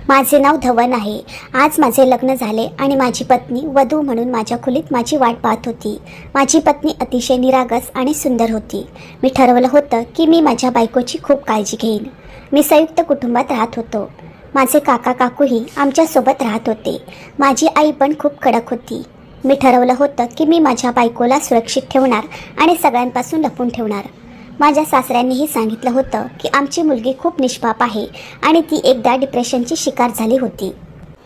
माझे नाव धवन आहे। आज माझे लग्न झाले आणि माझी पत्नी वधू म्हणून माझ्या खोलीत माझी वाट पाहत होती। माझी पत्नी अतिशय निरागस आणि सुंदर होती। मी ठरवलं होतं की मी माझ्या बायकोची खूप काळजी घेईन। मी संयुक्त कुटुंबात राहत होतो। माझे काका काकूही आमच्यासोबत राहत होते। माझी आई पण खूप कडक होती। मी ठरवलं होतं की मी माझ्या बायकोला सुरक्षित ठेवणार आणि सगळ्यांपासून लपून ठेवणार। माझ्या सासऱ्यांनीही सांगितलं होतं की आमची मुलगी खूप निष्पाप आहे आणि ती एकदा डिप्रेशनची शिकार झाली होती,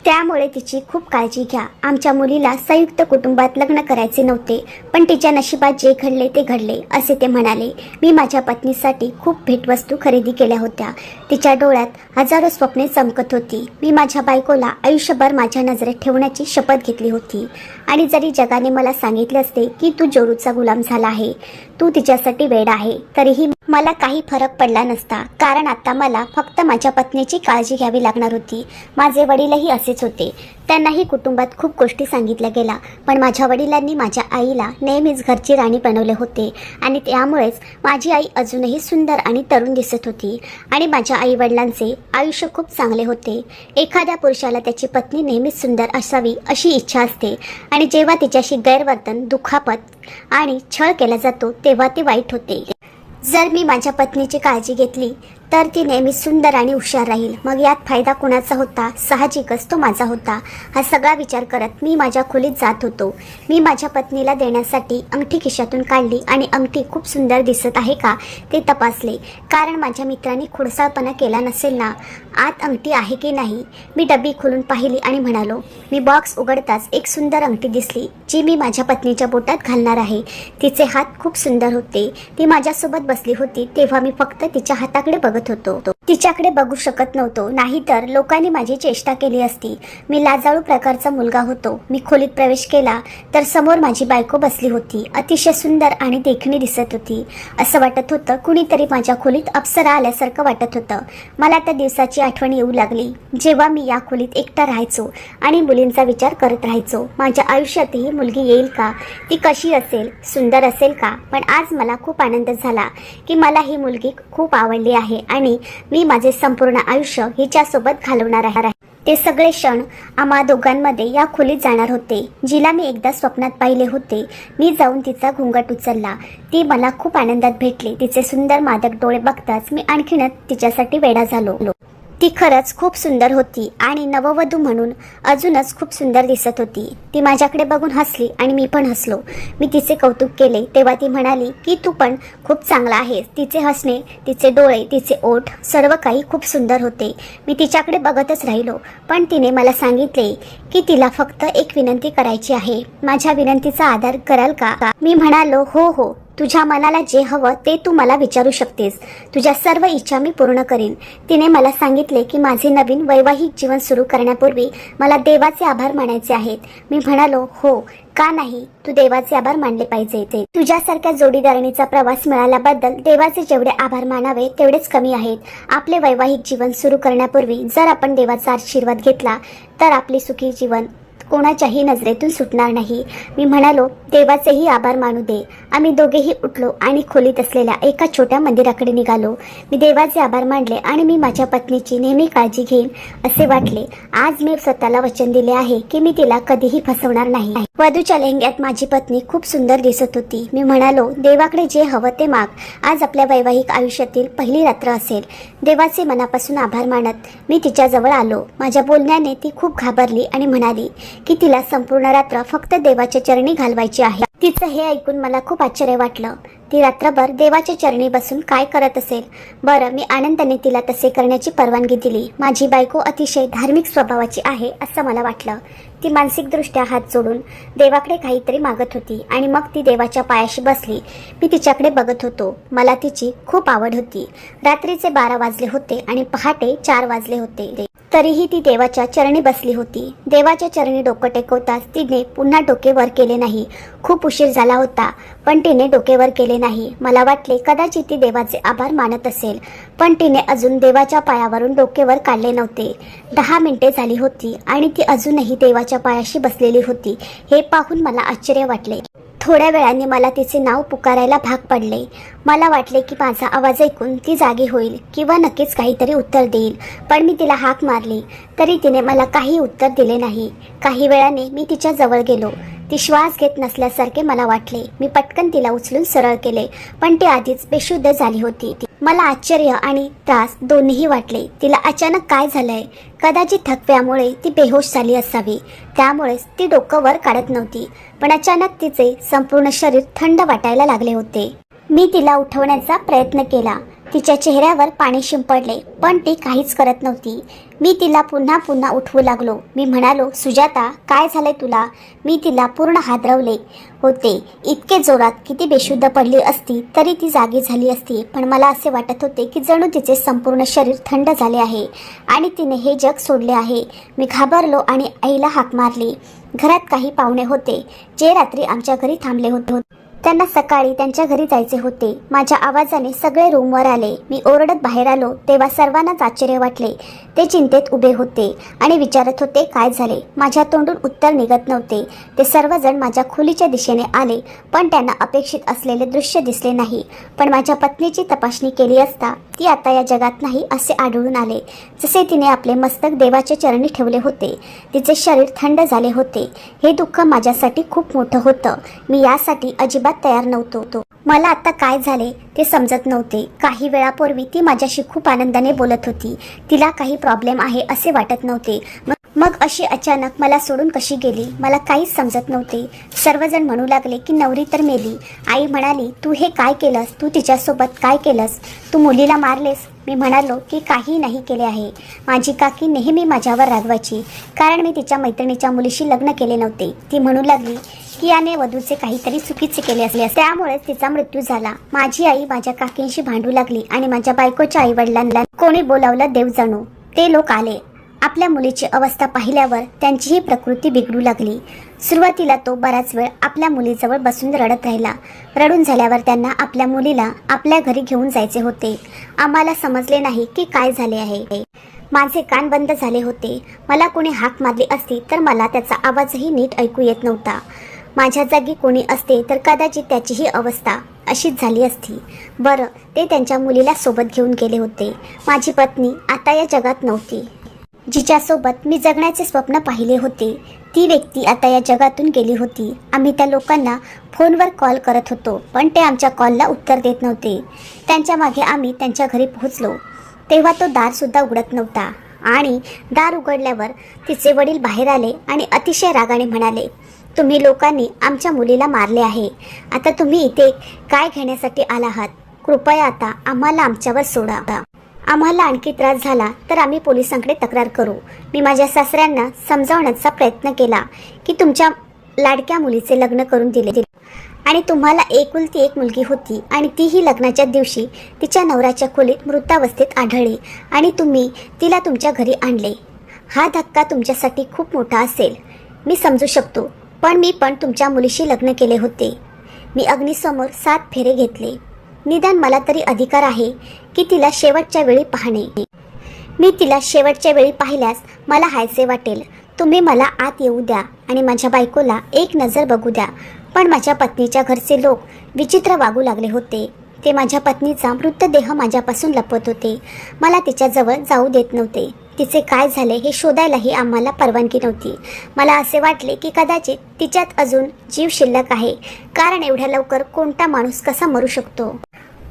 त्यामुळे तिची खूप काळजी घ्या। आमच्या मुलीला संयुक्त कुटुंबात लग्न करायचे नव्हते, पण तिच्या नशिबात जे घडले ते घडले असे ते म्हणाले। मी माझ्या पत्नीसाठी खूप भेटवस्तू खरेदी केल्या होत्या। तिच्या डोळ्यात हजारो स्वप्ने चमकत होती। मी माझ्या बायकोला आयुष्यभर माझ्या नजरेत ठेवण्याची शपथ घेतली होती आणि जरी जगाने मला सांगितले असते की तू जोरूचा गुलाम झाला आहे, तू तिच्यासाठी वेड आहे, तरीही मला काही फरक पडला नसता, कारण आता मला फक्त माझ्या पत्नीची काळजी घ्यावी लागणार होती। माझे वडीलही असेच होते। त्यांनाही कुटुंबात खूप गोष्टी सांगितल्या गेल्या, पण माझ्या वडिलांनी माझ्या आईला नेहमीच घरची राणी बनवले होते आणि त्यामुळेच माझी आई अजूनही सुंदर आणि तरुण दिसत होती आणि माझ्या आई वडिलांचे आयुष्य खूप चांगले होते। एखाद्या पुरुषाला त्याची पत्नी नेहमीच सुंदर असावी अशी इच्छा असते आणि जेव्हा तिच्याशी गैरवर्तन, दुखापत आणि छळ केला जातो तेव्हा ते वाईट होते। जर मी माझ्या पत्नीची काळजी घेतली तर ती नेहमी सुंदर आणि हुशार राहील। मग यात फायदा कोणाचा होता? साहजिकच तो माझा होता। हा सगळा विचार करत मी माझ्या खोलीत जात होतो। मी माझ्या पत्नीला देण्यासाठी अंगठी खिशातून काढली आणि अंगठी खूप सुंदर दिसत आहे का ते तपासले, कारण माझ्या मित्रांनी खुडसाळपणा केला नसेल ना। आत अंगठी आहे की नाही मी डबी खोलून पाहिली आणि म्हणालो। मी बॉक्स उघडताच एक सुंदर अंगठी दिसली जी मी माझ्या पत्नीच्या बोटात घालणार आहे। तिचे हात खूप सुंदर होते। ती माझ्यासोबत बसली होती तेव्हा मी फक्त तिच्या हाताकडे बघत होतो। तिच्याकडे बघू शकत नव्हतो, नाहीतर लोकांनी माझी चेष्टा केली असती। मी लाजाळू प्रकारचा मुलगा होतो। मी खोलीत प्रवेश केला तर समोर माझी बायको बसली होती। अतिशय सुंदर आणि देखणी दिसत होती। असं वाटत होतं कुणीतरी माझ्या खोलीत अप्सरा आल्यासारखं वाटत होतं। मला त्या दिवसाची आठवण येऊ लागली जेव्हा मी या खोलीत एकटा राहायचो आणि मुलींचा विचार करत राहायचो। माझ्या आयुष्यातही मुलगी येईल का? ती कशी असेल? सुंदर असेल का? पण आज मला खूप आनंद झाला की मला ही मुलगी खूप आवडली आहे आणि मी माझे संपूर्ण आयुष्य हिच्यासोबत घालवणार आहे। ते सगळे क्षण आम्हा दोघांमध्ये या खोलीत जाणार होते जिला मी एकदा स्वप्नात पाहिले होते। मी जाऊन तिचा घुंगट उचलला। ती मला खूप आनंदात भेटली। तिचे सुंदर मादक डोळे बघताच मी आणखीनच तिच्यासाठी वेडा झालो। ती खरंच खूप सुंदर होती आणि नववधू म्हणून अजूनच खूप सुंदर दिसत होती। ती माझ्याकडे बघून हसली आणि मी पण हसलो। मी तिचे कौतुक केले तेव्हा ती म्हणाली की तू पण खूप चांगला आहेस। तिचे हसणे, तिचे डोळे, तिचे ओठ सर्व काही खूप सुंदर होते। मी तिच्याकडे बघतच राहिलो, पण तिने मला सांगितले की तिला फक्त एक विनंती करायची आहे। माझ्या विनंतीचा आदर कराल का? मी म्हणालो हो हो, तुझ्या मनाला जे हवं ते तू मला विचारू शकतेस। तुझ्या सर्व इच्छा मी पूर्ण करीन। तिने मला सांगितले की माझे नवीन वैवाहिक जीवन सुरू करण्यापूर्वी मला देवाचे आभार मानायचे आहेत। मी म्हणालो हो, का नाही, तू देवाचे आभार मानले पाहिजे। ते तुझ्यासारख्या जोडीदारणीचा प्रवास मिळाल्याबद्दल देवाचे जेवढे आभार मानावे तेवढेच कमी आहेत। आपले वैवाहिक जीवन सुरू करण्यापूर्वी जर आपण देवाचा आशीर्वाद घेतला तर आपले सुखी जीवन कोणाच्याही नजरेतून सुटणार नाही। मी म्हणालो देवाचेही आभार मानू दे। आम्ही दोघेही उठलो आणि खोलीत असलेल्या एका छोट्या मंदिराकडे निघालो। मी देवाचे आभार मानले आणि मी माझ्या पत्नीची नेहमी काळजी घेईन असे वाटले। आज मी स्वतःला वचन दिले आहे की मी तिला कधीही फसवणार नाही। वधूच्या लेहंग्यात माझी पत्नी खूप सुंदर दिसत होती। मी म्हणालो देवाकडे जे हवं ते माग। आज आपल्या वैवाहिक आयुष्यातील पहिली रात्र असेल। देवाचे मनापासून आभार मानत मी तिच्याजवळ आलो। माझ्या बोलण्याने ती खूप घाबरली आणि म्हणाली की तिला संपूर्ण रात्र फक्त देवाच्या चरणी घालवायची आहे। तिचं हे ऐकून मला खूप आश्चर्य वाटलं। ती रात्रभर देवाच्या चरणी बसून काय करत असेल? बरं, मी आनंदाने तिला तसे करण्याची परवानगी दिली। माझी बायको अतिशय धार्मिक स्वभावाची आहे असं मला वाटलं। ती मानसिकदृष्ट्या हात जोडून देवाकडे काहीतरी मागत होती आणि मग ती देवाच्या पायाशी बसली। मी तिच्याकडे बघत होतो। मला तिची खूप आवड होती। रात्रीचे 12 वाजले होते आणि पहाटे 4 वाजले होते, तरीही ती देवाच्या चरणी बसली होती। देवाच्या चरणी डोकं टेकवताच तिने पुन्हा डोके वर केले नाही। खूप उशीर झाला होता पण तिने डोके वर केले नाही। मला वाटले कदाचित ती देवाचे आभार मानत असेल, पण तिने अजून देवाच्या पायावरून डोके वर काढले नव्हते। 10 मिनिटे झाली होती आणि ती अजूनही देवाच्या पायाशी बसलेली होती। हे पाहून मला आश्चर्य वाटले। थोड्या वेळाने मला तिचे नाव पुकारायला भाग पडले. मला वाटले की माझा आवाज ऐकून ती जागी होईल किंवा नक्कीच काहीतरी उत्तर देईल. पण मी तिला हाक मारली तरी तिने मला काही उत्तर दिले नाही. काही वेळाने मी तिच्या जवळ गेलो. ती श्वास घेत नसल्यासारखे मला वाटले. मी पटकन तिला उचलून सरळ केले, पण ती आधीच बेशुद्ध झाली होती. मला आश्चर्य आणि त्रास दोन्हीही वाटले. तिला अचानक काय झालंय? कदाचित थकव्यामुळे ती बेहोश झाली असावी, त्यामुळेच ती डोकं वर काढत नव्हती. पण अचानक तिचे संपूर्ण शरीर थंड वाटायला लागले होते. मी तिला उठवण्याचा प्रयत्न केला. तिच्या चेहऱ्यावर पाणी शिंपडले, पण ती काहीच करत नव्हती. मी तिला पुन्हा पुन्हा उठवू लागलो. मी म्हणालो, सुजाता, काय झालंय तुला? मी तिला पूर्ण हादरवले होते. इतके जोरात की ती बेशुद्ध पडली असती तरी ती जागी झाली असती. पण मला असे वाटत होते की जणू तिचे संपूर्ण शरीर थंड झाले आहे आणि तिने हे जग सोडले आहे. मी घाबरलो आणि आईला हाक मारली. घरात काही पाहुणे होते जे रात्री आमच्या घरी थांबले होते. त्यांना सकाळी त्यांच्या घरी जायचे होते. माझ्या आवाजाने सगळे रूमवर आले. मी ओरडत बाहेर आलो तेव्हा सर्वांनाच आश्चर्य वाटले. ते चिंतेत उभे होते आणि विचारत होते काय झाले. माझ्या तोंडून उत्तर निघत नव्हते. ते सर्वजण माझ्या खोलीच्या दिशेने आले, पण त्यांना अपेक्षित असलेले दृश्य दिसले नाही. पण माझ्या पत्नीची तपासणी केली असता ती आता या जगात नाही असे आढळून आले. जसे तिने आपले मस्तक देवाच्या चरणी ठेवले होते. तिचे शरीर थंड झाले होते. हे दुःख माझ्यासाठी खूप मोठं होतं. मी यासाठी अजिबात तयार नव्हतो. मला आता काय झाले ते समजत नव्हते. काही वेळापूर्वी ती माझ्याशी खूप आनंदाने बोलत होती. तिला काही प्रॉब्लेम आहे असे वाटत नव्हते. मग अशी अचानक मला सोडून कशी गेली? मला काहीच समजत नव्हते. सर्वजण म्हणू लागले की नवरी तर मेली. आई म्हणाली, तू हे काय केलंस? तू तिच्यासोबत काय केलंस? तू मुलीला मारलेस? मी म्हणालो की काही नाही केले आहे. माझी काकी नेहमी माझ्यावर रागवायची, कारण मी तिच्या मैत्रिणीच्या मुलीशी लग्न केले नव्हते. ती म्हणू लागली की याने वधूचे काहीतरी चुकीचे केले असले, त्यामुळेच तिचा मृत्यू झाला. माझी आई माझ्या काकींशी भांडू लागली आणि माझ्या बायकोच्या आईवडिलांना कोणी बोलावलं देव जाणो. ते लोक आले. आपल्या मुलीची अवस्था पाहिल्यावर त्यांचीही प्रकृती बिघडू लागली. सुरुवातीला तो बराच वेळ आपल्या मुलीजवळ बसून रडत राहिला. रडून झाल्यावर त्यांना आपल्या मुलीला आपल्या घरी घेऊन जायचे होते. आम्हाला समजले नाही की काय झाले आहे. माझे कान बंद झाले होते. मला कोणी हाक मारली असती तर मला त्याचा आवाजही नीट ऐकू येत नव्हता. माझ्या जागी कोणी असते तर कदाचित त्याचीही अवस्था अशीच झाली असती. बरं, ते त्यांच्या मुलीला सोबत घेऊन गेले होते. माझी पत्नी आता या जगात नव्हती. जिच्यासोबत मी जगण्याचे स्वप्न पाहिले होते ती व्यक्ती आता या जगातून गेली होती. आम्ही त्या लोकांना फोनवर कॉल करत होतो, पण ते आमच्या कॉलला उत्तर देत नव्हते. त्यांच्या मागे आम्ही त्यांच्या घरी पोहोचलो तेव्हा तो दारसुद्धा उघडत नव्हता. आणि दार उघडल्यावर तिचे वडील बाहेर आले आणि अतिशय रागाने म्हणाले, तुम्ही लोकांनी आमच्या मुलीला मारले आहे. आता तुम्ही इथे काय घेण्यासाठी आला आहात? कृपया आता आम्हाला आमच्यावर सोडा. आम्हाला आणखी त्रास झाला तर आम्ही पोलिसांकडे तक्रार करू. मी माझ्या सासऱ्यांना समजावण्याचा प्रयत्न केला की तुमच्या लाडक्या मुलीचे लग्न करून दिले आणि तुम्हाला एकुलती एक मुलगी होती आणि तीही लग्नाच्या दिवशी तिच्या नवऱ्याच्या खोलीत मृतावस्थेत आढळली आणि तुम्ही तिला तुमच्या घरी आणले. हा धक्का तुमच्यासाठी खूप मोठा असेल, मी समजू शकतो. पण मी तुमच्या मुलीशी लग्न केले होते. मी अग्नीसमोर 7 फेरे घेतले. निदान मला तरी अधिकार आहे की तिला शेवटच्या वेळी पाहणे. मी तिला शेवटच्या वेळी पाहिल्यास मला हायसे वाटेल. तुम्ही मला आत येऊ द्या आणि माझ्या बायकोला एक नजर बघू द्या. पण माझ्या पत्नीच्या घरचे लोक विचित्र वागू लागले होते. ते माझ्या पत्नीचा मृतदेह माझ्यापासून लपवत होते. मला तिच्याजवळ जाऊ देत नव्हते. तिचे काय झाले हे शोधायलाही आम्हाला परवानगी नव्हती. मला असे वाटले की कदाचित तिच्यात अजून जीव शिल्लक आहे, कारण एवढ्या लवकर कोणता माणूस कसा मरू शकतो.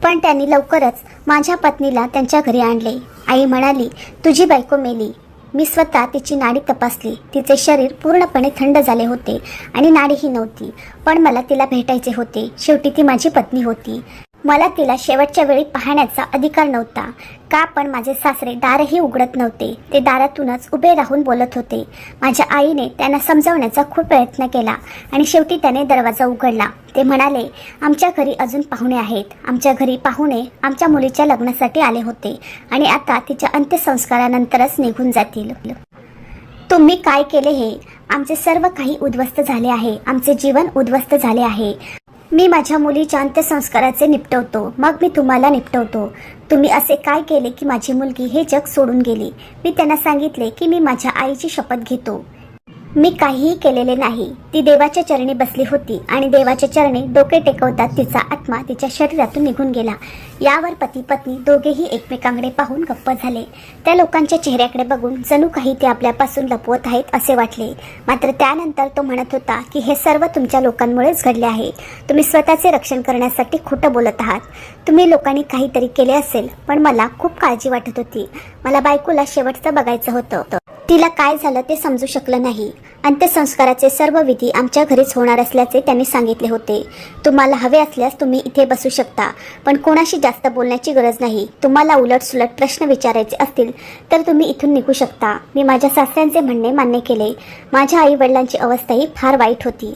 पण त्यांनी लवकरच माझ्या पत्नीला त्यांच्या घरी आणले. आई म्हणाली, तुझी बायको मेली. मी स्वतः तिची नाडी तपासली. तिचे शरीर पूर्णपणे थंड झाले होते आणि नाडीही नव्हती. पण मला तिला भेटायचे होते. शेवटी ती माझी पत्नी होती. मला तिला शेवटच्या वेळी पाहण्याचा अधिकार नव्हता. का? पण माझे सासरे दारही उघडत नव्हते. ते दारातूनच उभे राहून बोलत होते. माझ्या आईने त्यांना समजावण्याचा खूप प्रयत्न केला आणि शेवटी त्याने दरवाजा उघडला. ते म्हणाले, आमच्या घरी अजून पाहुणे आहेत. आमच्या घरी पाहुणे आमच्या मुलीच्या लग्नासाठी आले होते आणि आता तिच्या अंत्यसंस्कारानंतरच निघून जातील. तुम्ही काय केले हे? आमचे सर्व काही उद्ध्वस्त झाले आहे. आमचे जीवन उद्ध्वस्त झाले आहे. मी माझ्या मुलीच्या अंत्यसंस्काराचे निपटवतो, मग मी तुम्हाला निपटवतो. तुम्ही असे काय केले की माझी मुलगी हे जग सोडून गेली? मी त्यांना सांगितले की मी माझ्या आईची शपथ घेतो मी काहीही केलेले नाही. ती देवाच्या चरणी बसली होती आणि देवाच्या चरणी डोके टेकवतात तिचा आत्मा तिच्या शरीरातून निघून गेला. यावर पती पत्नी दोघेही एकमेकांकडे पाहून गप्प झाले. त्या लोकांच्या चेहऱ्याकडे बघून जणू काही ते आपल्यापासून लपवत आहेत असे वाटले. मात्र त्यानंतर तो म्हणत होता की हे सर्व तुमच्या लोकांमुळेच घडले आहे. तुम्ही स्वतःचे रक्षण करण्यासाठी खोटं बोलत आहात. तुम्ही लोकांनी काहीतरी केले असेल, पण मला खूप काळजी वाटत होती. मला बायकोला शेवटचं बघायचं होतं. तिला काय झालं ते समजू शकलं नाही. अंत्यसंस्काराचे सर्व विधी आमच्या घरीच होणार असल्याचे त्यांनी सांगितले होते. तुम्हाला हवे असल्यास तुम्ही इथे बसू शकता, पण कोणाशी जास्त बोलण्याची गरज नाही. तुम्हाला उलटसुलट प्रश्न विचारायचे असतील तर तुम्ही इथून निघू शकता. मी माझ्या सासऱ्यांचे म्हणणे मान्य केले. माझ्या आई वडिलांची अवस्थाही फार वाईट होती.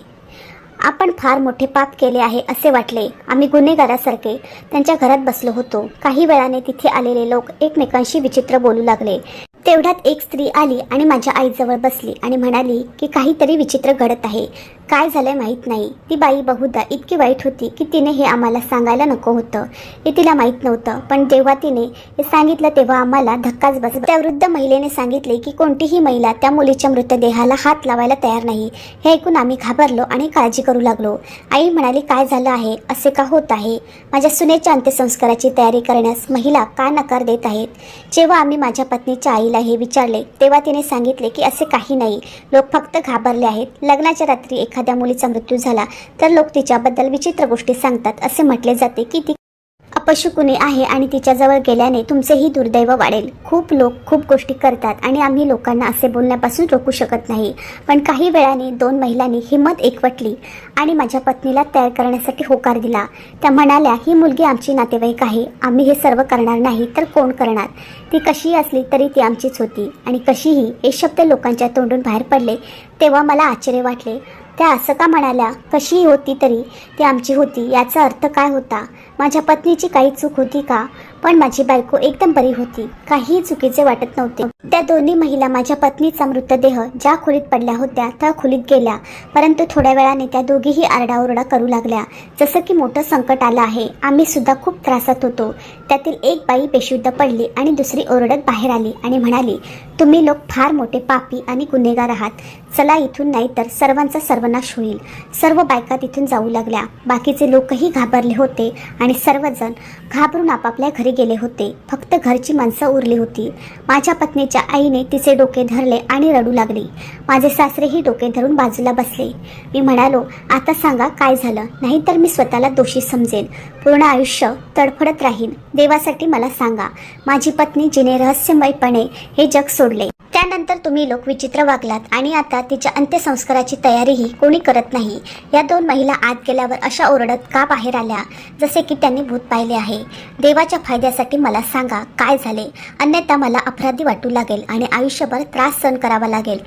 आपण फार मोठे पाप केले आहे असे वाटले. आम्ही गुन्हेगारासारखे त्यांच्या घरात बसलो होतो. काही वेळाने तिथे आलेले लोक एकमेकांशी विचित्र बोलू लागले. तेवढ्यात एक स्त्री आली आणि माझ्या आईजवळ बसली आणि म्हणाली की काहीतरी विचित्र घडत आहे. काय झालंय माहीत नाही. ती बाई बहुधा इतकी वाईट होती की तिने हे आम्हाला सांगायला नको होतं. हे तिला माहीत नव्हतं, पण जेव्हा तिने हे सांगितलं तेव्हा आम्हाला धक्काच बसला. त्या वृद्ध महिलेने सांगितले की कोणतीही महिला त्या मुलीच्या मृतदेहाला हात लावायला तयार नाही. हे ऐकून आम्ही घाबरलो आणि काळजी करू लागलो. आई म्हणाली, काय झालं आहे, असे का होत आहे? माझ्या सुनेच्या अंत्यसंस्काराची तयारी करण्यास महिला का नकार देत आहेत? जेव्हा आम्ही माझ्या पत्नीच्या आईला हे विचारले तेव्हा तिने सांगितले की असे काही नाही. लोक फक्त घाबरले आहेत. लग्नाच्या रात्री एखाद्या मुलीचा मृत्यू झाला तर लोक तिच्याबद्दल विचित्र गोष्टी सांगतात. असे म्हटले जाते की ती अपशकुनी आहे आणि तिच्याजवळ गेल्याने तुमचेही दुर्दैव वाढेल. खूप लोक खूप गोष्टी करतात आणि आम्ही लोकांना असे बोलण्यापासून रोखू शकत नाही. पण काही वेळाने 2 महिलांनी हिंमत एकवटली आणि माझ्या पत्नीला तयार करण्यासाठी होकार दिला. त्या म्हणाल्या, ही मुलगी आमची नातेवाईक आहे. आम्ही हे सर्व करणार नाही तर कोण करणार? ती कशीही असली तरी ती आमचीच होती. आणि कशीही हे शब्द लोकांच्या तोंडून बाहेर पडले तेव्हा मला आश्चर्य वाटले. त्या असं का म्हणाल्या? कशीही होती तरी ती आमची होती याचा अर्थ काय होता? माझ्या पत्नीची काही चूक होती का? पण माझी बायको एकदम बरी होती. काहीही चुकीचे वाटत नव्हते. त्या दोन्ही महिला माझ्या पत्नीचा मृतदेह ज्या खोलीत पडल्या होत्या त्या खोलीत गेल्या, परंतु थोड्या वेळाने त्या दोघीही आरडाओरडा करू लागल्या जसं की मोठं संकट आलं आहे. आम्ही सुद्धा खूप त्रासात होतो. त्यातील एक बाई बेशुद्ध पडली आणि दुसरी ओरडत बाहेर आली आणि म्हणाली, तुम्ही लोक फार मोठे पापी आणि गुन्हेगार आहात. चला इथून, नाही तर सर्वांचा सर्वनाश होईल. सर्व बायका तिथून जाऊ लागल्या. बाकीचे लोकही घाबरले होते आणि सर्वजण घाबरून आपापल्या घरी गेले होते. फक्त घरची माणसं उरली होती. माझ्या पत्नीच्या आईने तिचे डोके धरले आणि रडू लागली. माझे सासरेही डोके धरून बाजूला बसले. मी म्हणालो, आता सांगा काय झालं, नाहीतर मी स्वतःला दोषी समजेल. पूर्ण आयुष्य तडफडत राहीन. देवासाठी मला सांगा. माझी पत्नी जिने रहस्यमयपणे हे जग सोडले, त्यानंतर तुम्ही लोक विचित्र वागलात आणि आता तिच्या अंत्यसंस्काराची तयारीही कोणी करत नाही. या 2 महिला आत गेल्यावर अशा ओरडत का बाहेर आल्या जसे की त्यांनी भूत पाहिले आहे? देवाच्या फायद्यासाठी मला सांगा काय झाले, अन्यथा मला अपराधी वाटू लागेल आणि आयुष्यभर त्रास सहन करावा लागेल.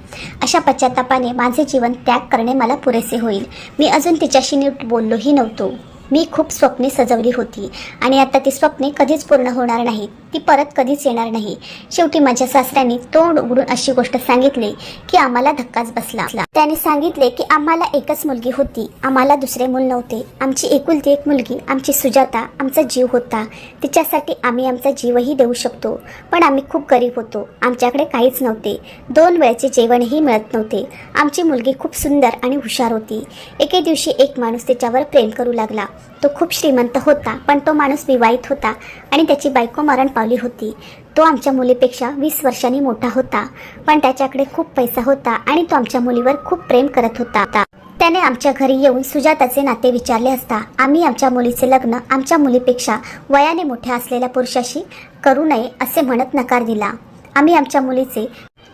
अशा पश्चातापाने माझे जीवन त्याग करणे मला पुरेसे होईल. मी अजून तिच्याशी नीट बोललोही नव्हतो. मी खूप स्वप्ने सजवली होती आणि आता ती स्वप्ने कधीच पूर्ण होणार नाहीत. ती परत कधीच येणार नाही. शेवटी माझ्या सासऱ्यांनी तोंड उघडून अशी गोष्ट सांगितली की आम्हाला धक्काच बसला. त्याने सांगितले की आम्हाला एकच मुलगी होती. आम्हाला दुसरे मूल नव्हते. आमची एकुलती एक मुलगी, आमची सुजाता, आमचा जीव होता. तिच्यासाठी आम्ही आमचा जीवही देऊ शकतो. पण आम्ही खूप गरीब होतो. आमच्याकडे काहीच नव्हते. 2 वेळचे जेवणही मिळत नव्हते. आमची मुलगी खूप सुंदर आणि हुशार होती. एके दिवशी एक माणूस तिच्यावर प्रेम करू लागला. तो खूप श्रीमंत होता, पण तो माणूस विवाहित होता आणि त्याची बायको मरण पावली होती. तो आमच्या मुलीपेक्षा 20 वर्षांनी मोठा होता, पण त्याच्याकडे खूप पैसा होता आणि तो आमच्या मुलीवर खूप प्रेम करत होता. त्याने आमच्या घरी येऊन सुजाताचे नाते विचारले असता आम्ही आमच्या मुलीचे लग्न आमच्या मुलीपेक्षा वयाने मोठ्या असलेल्या पुरुषाशी करू नये असे म्हणत नकार दिला. आम्ही आमच्या मुलीचे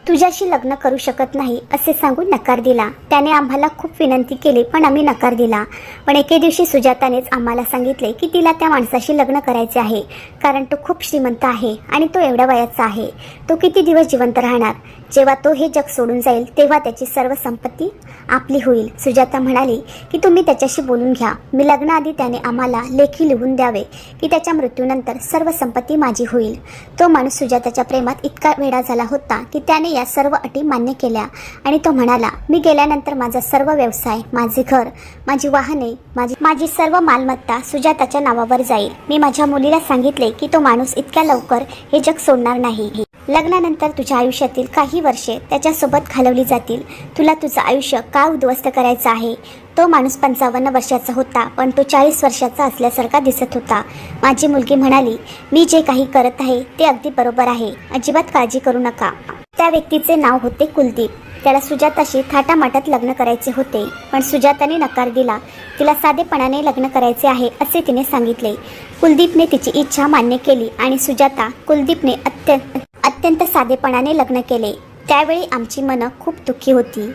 तुझ्याशी लग्न करू शकत नाही असे सांगून नकार दिला. त्याने आम्हाला खूप विनंती केली पण आम्ही नकार दिला. पण एके दिवशी सुजातानेच आम्हाला सांगितले की तिला त्या माणसाशी लग्न करायचे आहे, कारण तो खूप श्रीमंत आहे आणि तो एवढ्या वयाचा आहे. तो किती दिवस जिवंत राहणार? जेव्हा तो हे जग सोडून जाईल तेव्हा त्याची सर्व संपत्ती आपली होईल. सुजाता म्हणाली की तुम्ही त्याच्याशी बोलून घ्या. मी लग्नाआधी त्याने आम्हाला लेखी लिहून द्यावे की त्याच्या मृत्यूनंतर सर्व संपत्ती माझी होईल. तो माणूस सुजाताच्या प्रेमात इतका वेडा झाला होता की त्याने या सर्व अटी मान्य केल्या आणि तो म्हणाला, मी गेल्यानंतर माझा सर्व व्यवसाय, माझे घर, माझी वाहने, माझी सर्व मालमत्ता सुजाताच्या नावावर जाईल. मी माझ्या मुलीला सांगितले की तो माणूस इतक्या लवकर हे जग सोडणार नाही. लग्नानंतर तुझ्या आयुष्यातील काही वर्षे त्याच्यासोबत घालवली जातील. तुला तुझं आयुष्य का उद्ध्वस्त करायचं आहे? तो माणूस 55 वर्षाचा होता, पण तो 40 वर्षाचा असल्यासारखा दिसत होता. माझी मुलगी म्हणाली, मी जे काही करत आहे ते अगदी बरोबर आहे, अजिबात काळजी करू नका. त्या व्यक्तीचे नाव होते कुलदीप. त्याला सुजाताशी थाटामाटात लग्न करायचे होते, पण सुजाताने नकार दिला. तिला साधेपणाने लग्न करायचे आहे असे तिने सांगितले. कुलदीपने तिची इच्छा मान्य केली आणि सुजाता कुलदीपने अत्यंत साधेपणाने लग्न केले. त्यावेळी आमची मनं खूप दुःखी होती.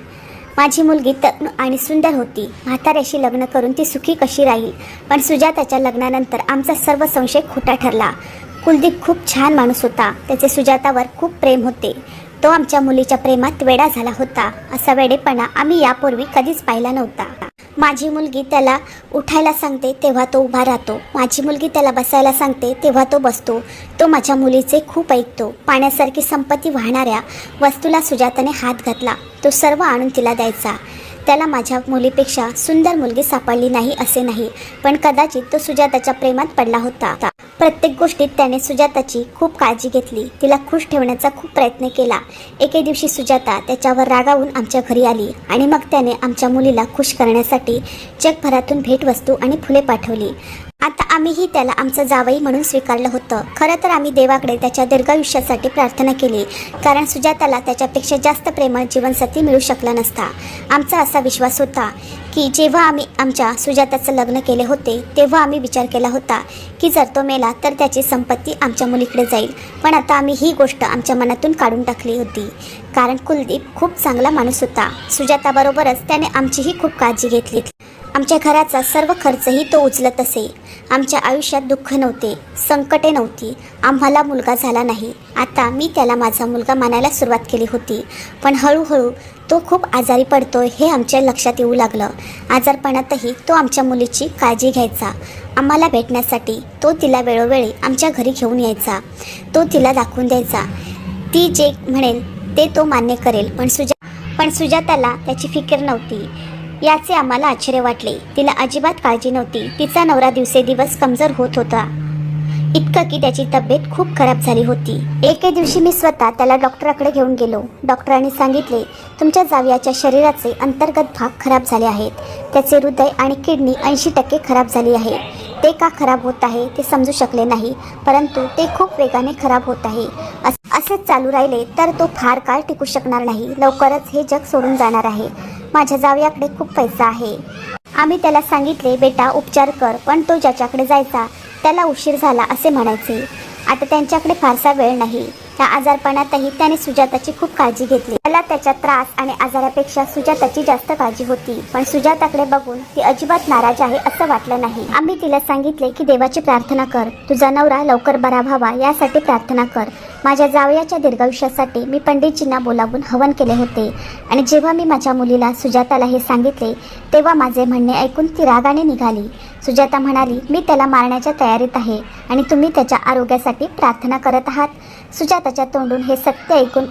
माझी मुलगी तरुण आणि सुंदर होती. म्हाताऱ्याशी लग्न करून ती सुखी कशी राहील? पण सुजाताच्या लग्नानंतर आमचा सर्व संशय खोटा ठरला. कुलदीप खूप छान माणूस होता. त्याचे सुजातावर खूप प्रेम होते. तो आमच्या मुलीच्या प्रेमात वेडा झाला होता. असा वेडेपणा आम्ही यापूर्वी कधीच पाहिला नव्हता. माझी मुलगी त्याला उठायला सांगते तेव्हा तो उभा राहतो. माझी मुलगी त्याला बसायला सांगते तेव्हा तो बसतो. तो माझ्या मुलीचे खूप ऐकतो. पाण्यासारखी संपत्ती वाहणाऱ्या वस्तूला सुजाताने हात घातला. तो सर्व आणून तिला द्यायचा. त्याला माझ्या मुलीपेक्षा सुंदर मुलगी सापडली नाही असे नाही, पण कदाचित तो सुजाताच्या प्रेमात पडला होता. प्रत्येक गोष्टीत त्याने सुजाताची खूप काळजी घेतली. तिला खुश ठेवण्याचा खूप प्रयत्न केला. एके दिवशी सुजाता त्याच्यावर रागावून आमच्या घरी आली आणि मग त्याने आमच्या मुलीला खुश करण्यासाठी जगभरातून भेटवस्तू आणि फुले पाठवली. आता आम्हीही त्याला आमचं जावई म्हणून स्वीकारलं होतं. खरं तर आम्ही देवाकडे त्याच्या दीर्घायुष्यासाठी प्रार्थना केली, कारण सुजाताला त्याच्यापेक्षा जास्त प्रेमळ जीवनसाथी मिळू शकला नसता. आमचा असा विश्वास होता की जेव्हा आम्ही आमच्या सुजाताचं लग्न केले होते तेव्हा आम्ही विचार केला होता की जर तो मेला तर त्याची संपत्ती आमच्या मुलीकडे जाईल. पण आता आम्ही ही गोष्ट आमच्या मनातून काढून टाकली होती, कारण कुलदीप खूप चांगला माणूस होता. सुजाताबरोबरच त्याने आमचीही खूप काळजी घेतली. आमच्या घराचा सर्व खर्चही तो उचलत असे. आमच्या आयुष्यात दुःख नव्हते, संकटे नव्हती. आम्हाला मुलगा झाला नाही. आता मी त्याला माझा मुलगा मानायला सुरुवात केली होती, पण हळूहळू तो खूप आजारी पडतोय हे आमच्या लक्षात येऊ लागलं. आजारपणातही तो आमच्या मुलीची काळजी घ्यायचा. आम्हाला भेटण्यासाठी तो तिला वेळोवेळी आमच्या घरी घेऊन यायचा. तो तिला दाखवून द्यायचा. ती जे म्हणेल ते तो मान्य करेल. पण सुजाताला त्याची फिकीर नव्हती. याचे आम्हाला आश्चर्य वाटले. तिला अजिबात काळजी नव्हती. तिचा नवरा दिवसेदिवस कमजोर होत होता, इतकं की त्याची तब्येत खूप खराब झाली होती. एके दिवशी मी स्वतः त्याला डॉक्टराकडे घेऊन गेलो. डॉक्टरांनी सांगितले, तुमच्या जावयाच्या शरीराचे अंतर्गत भाग खराब झाले आहेत. त्याचे हृदय आणि किडनी 80% खराब झाली आहे. ते का खराब होत आहे ते समजू शकले नाही, परंतु ते खूप वेगाने खराब होत आहे. असेच चालू राहिले तर तो फार काळ टिकू शकणार नाही. लवकरच हे जग सोडून जाणार आहे. माझ्या जावयाकडे खूप पैसा आहे. आम्ही त्याला सांगितले, बेटा उपचार कर, पण तो ज्याच्याकडे जायचा त्याला उशीर झाला असे म्हणायचे. आता त्यांच्याकडे फारसा वेळ नाही. त्या आजारपणातही त्याने सुजाताची खूप काळजी घेतली. त्याला त्याच्या त्रास आणि आजारापेक्षा सुजाताची जास्त काळजी होती. पण सुजाताकडे बघून ती अजिबात नाराज आहे असं वाटलं नाही. आम्ही तिला सांगितले की देवाची प्रार्थना कर, तुझा नवरा लवकर बरा व्हावा यासाठी प्रार्थना कर. माझ्या जावयाच्या दीर्घायुष्यासाठी मी पंडितजींना बोलावून हवन केले होते आणि जेव्हा मी माझ्या मुलीला सुजाताला हे सांगितले तेव्हा माझे म्हणणे ऐकून ती रागाने निघाली. सुजाता म्हणाली, मी त्याला मारण्याच्या तयारीत आहे आणि तुम्ही त्याच्या आरोग्यासाठी प्रार्थना करत आहात. सुजाताच्या तोंडून हे सत्य ऐकून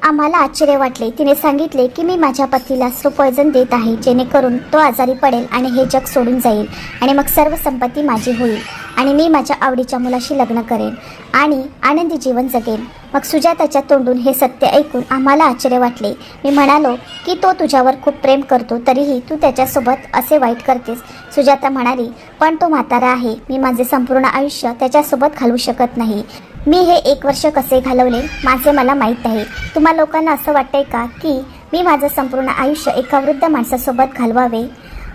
आम्हाला आश्चर्य वाटले. तिने सांगितले की मी माझ्या पतीला स्लो पॉयझन देत आहे, जेणेकरून तो आजारी पडेल आणि हे जग सोडून जाईल आणि मग सर्व संपत्ती माझी होईल आणि मी माझ्या आवडीच्या मुलाशी लग्न करेन आणि आनंदी जीवन जगेन. मग सुजाताच्या तोंडून हे सत्य ऐकून आम्हाला आश्चर्य वाटले. मी म्हणालो की तो तुझ्यावर खूप प्रेम करतो, तरीही तू त्याच्यासोबत असे वाईट करतेस. सुजाता म्हणाली, पण तो म्हातारा आहे. मी माझे संपूर्ण आयुष्य त्याच्यासोबत घालवू शकत नाही. मी हे 1 वर्ष कसे घालवले माझे मला माहीत आहे. तुम्हा लोकांना असं वाटतंय का की मी माझं संपूर्ण आयुष्य एका वृद्ध माणसासोबत घालवावे?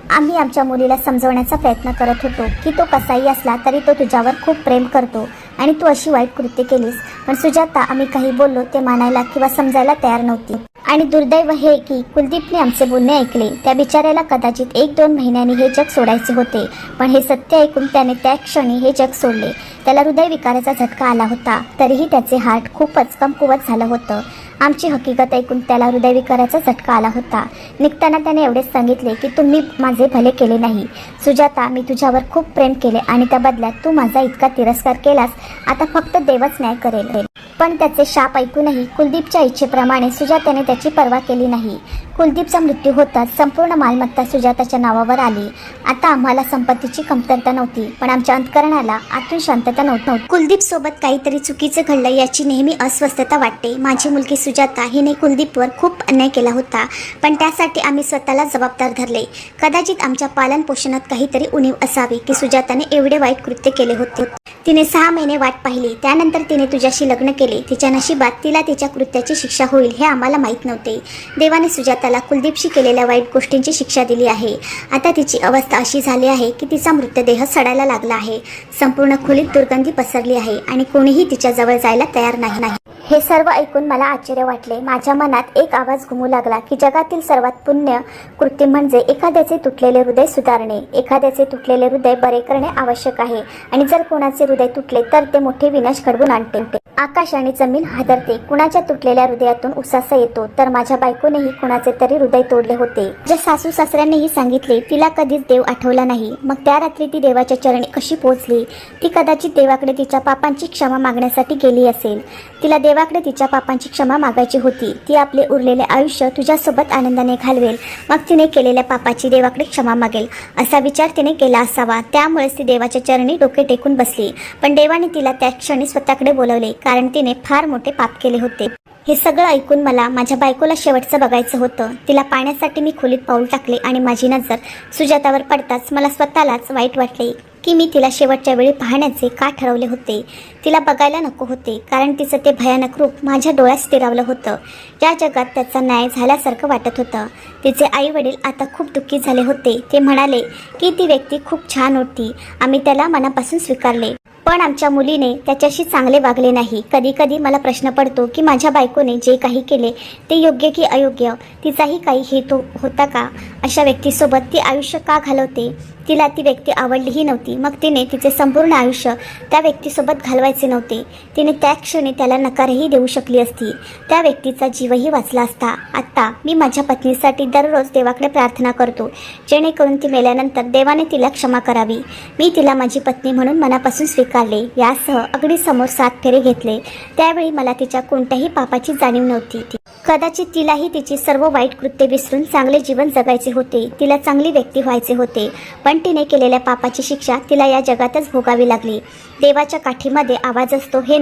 आम्ही आमच्या मुलीला समजवण्याचा प्रयत्न करत होतो की तो कसाही असला तरी तो तुझ्यावर खूप प्रेम करतो आणि तू अशी वाईट कृत्य केलीस. पण सुजाता आम्ही काही बोललो ते मानायला किंवा समजायला तयार नव्हती. आणि दुर्दैव हे की कुलदीपने आमचे बोलणे ऐकले. त्या बिचाऱ्याला कदाचित 1-2 महिन्यांनी हे जग सोडायचे होते, पण हे सत्य ऐकून त्याने त्या क्षणी हे जग सोडले. त्याला हृदयविकाराचा झटका आला होता, तरीही त्याचे हार्ट खूपच कमकुवत झालं होतं. आमची हकीकत ऐकून त्याला हृदयविकाराचा झटका आला होता. निघताना त्याने एवढेच सांगितले की तुम्ही माझे भले केले नाही. सुजाता, मी तुझ्यावर खूप प्रेम केले आणि त्या बदल्यात तू माझा इतका तिरस्कार केलास. आता फक्त देवच न्याय करेल. पण त्याचे शाप ऐकूनही कुलदीपच्या इच्छेप्रमाणे सुजाताने त्याची पर्वा केली नाही. कुलदीपचा मृत्यू होताच संपूर्ण मालमत्ता सुजाताच्या नावावर आली. आता आम्हाला संपत्तीची कमतरता नव्हती, पण आमच्या अंतःकरणाला आतून शांतता नव्हती. कुलदीप सोबत काहीतरी चुकीचं घडलं याची नेहमी अस्वस्थता वाटते. माझी मुलगी सुजाता हिने कुलदीपवर खूप अन्याय केला होता, पण त्यासाठी आम्ही स्वतःला जबाबदार धरले. कदाचित आमच्या पालन पोषणात काहीतरी उणीव असावी की सुजाताने एवढे वाईट कृत्य केले होते. तिने 6 महिने वाट पाहिली, त्यानंतर तिने तुझ्याशी लग्न केले. तिच्या नशिबात तिला तिच्या कृत्याची शिक्षा होईल हे आम्हाला माहीत नव्हते. देवाने सुजाताला कुलदीपशी केलेल्या वाईट गोष्टींची शिक्षा दिली आहे. आता तिची अवस्था अशी झाली आहे की तिचा मृतदेह सडायला लागला आहे. संपूर्ण खोलीत दुर्गंधी पसरली आहे आणि कोणीही तिच्याजवळ जायला तयार नाही. हे सर्व ऐकून मला आश्चर्य वाटले. माझ्या मनात एक आवाज घुमू लागला की जगातील सर्वात पुण्य कृत्य म्हणजे एखाद्याचे तुटलेले हृदय सुधारणे. एखाद्याचे तुटलेले हृदय बरे करणे आवश्यक आहे, आणि जर कोणाचे हृदय तुटले तर ते मोठे विनाश घडवून आणते. आकाश आणि जमीन हादरते. कुणाच्या तुटलेल्या हृदयातून उसासा येतो, तर माझ्या बायकोनेही कुणाचे तरी हृदय तोडले होते. जे सासू सासऱ्यांनीही सांगितले, तिला कधीच देव आठवला नाही. मग त्या रात्री ती देवाच्या चरणी कशी पोहोचली? ती कदाचित देवाकडे तिच्या पापांची क्षमा मागण्यासाठी गेली असेल. तिला देवाकडे तिच्या पापांची क्षमा मागायची होती. ती आपले उरलेले आयुष्य तुझ्यासोबत आनंदाने घालवेल, मग तिने केलेल्या पापाची देवाकडे क्षमा मागेल असा विचार तिने केला असावा. त्यामुळेच ती देवाच्या चरणी डोके टेकून बसली. पण देवाने तिला त्या क्षणी स्वतःकडे बोलवले, कारण तिने फार मोठे पाप केले होते. हे सगळं ऐकून मला माझ्या बायकोला शेवटचं बघायचं होतं. तिला पाहण्यासाठी मी खोलीत पाऊल टाकले आणि माझी नजर सुजातावर पडताच मला स्वतःलाच वाईट वाटले की मी तिला शेवटच्या वेळी पाहण्याचे का ठरवले होते. तिला बघायला नको होते, कारण तिचं ते भयानक रूप माझ्या डोळ्यात स्थिरावलं होतं. या जगात त्याचा न्याय झाल्यासारखं वाटत होतं. तिचे आई वडील आता खूप दुःखी झाले होते. ते म्हणाले की ती व्यक्ती खूप छान होती. आम्ही त्याला मनापासून स्वीकारले, पण आमच्या मुलीने त्याच्याशी चांगले वागले नाही. कधी कधी मला प्रश्न पडतो की माझ्या बायकोने जे काही केले ते योग्य की अयोग्य. तिचाही काही हेतू होता का? अशा व्यक्तीसोबत ती आयुष्य का घालवते? तिला ती व्यक्ती आवडलीही नव्हती, मग तिने तिचे संपूर्ण आयुष्य त्या व्यक्तीसोबत घालवायचे नव्हते. तिने त्या क्षणी त्याला नकारही देऊ शकली असती. त्या व्यक्तीचा जीवही वाचला असता. आत्ता मी माझ्या पत्नीसाठी दररोज देवाकडे प्रार्थना करतो, जेणेकरून ती मेल्यानंतर देवाने तिला क्षमा करावी. मी तिला माझी पत्नी म्हणून मनापासून स्वीकारले. यासह अगदी समोर 7 फेरे घेतले. त्यावेळी मला तिच्या कोणत्याही पापाची जाणीव नव्हती. कदाचित तिलाही तिची सर्व वाईट कृत्ये विसरून चांगले जीवन जगायचे होते. तिला चांगली व्यक्ती व्हायचे होते, पण तिने केलेल्या पापाची शिक्षा तिला या जगातच भोगावी लागली. देवाच्या काठीमध्ये आवाज असतो हे